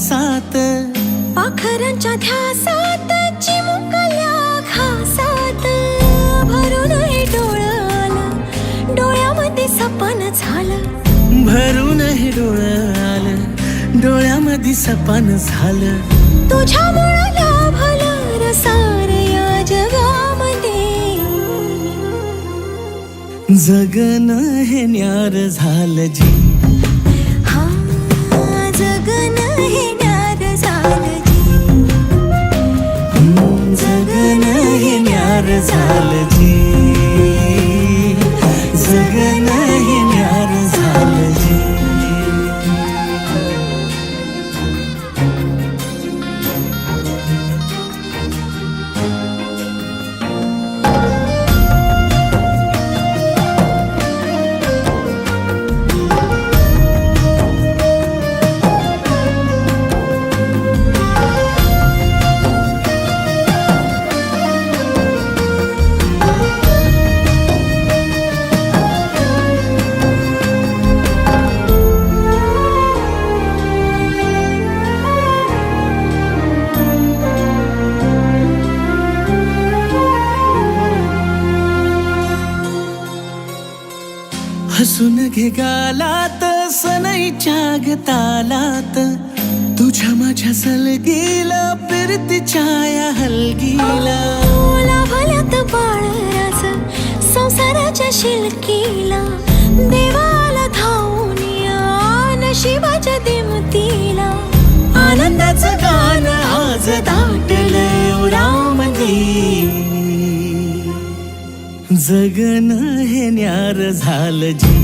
श्वासात, पाखरांच्या ध्यासात, चिमुकल्या घासात भरून हे डोळं आलं, डोळ्यामध्ये सपन झालं. भरून हे डोळं आलं, डोळ्यामध्ये सपन झालं. तुझ्यामुळं लाभलं रसार या जगामध्ये. जगणं हे न्यार झालं जी, हा जगणं हे न्यार झालं जी. जगणं हे न्यार झालं जी, जगणं हे न्यार झालं जी. हसून घे गालात, सनईच्या गतालात, तुझ्या माझ्या सलगीला, फिरतीच्या या हलगीला. लाभल्यात बाळराज संसाराच्या शिलकीला, देवाला धावून या नशिबाच्या दिमतीला. आनंदाचं गाणं आज दाटलंय उरामध्ये. जगणं हे न्यार झालं जी,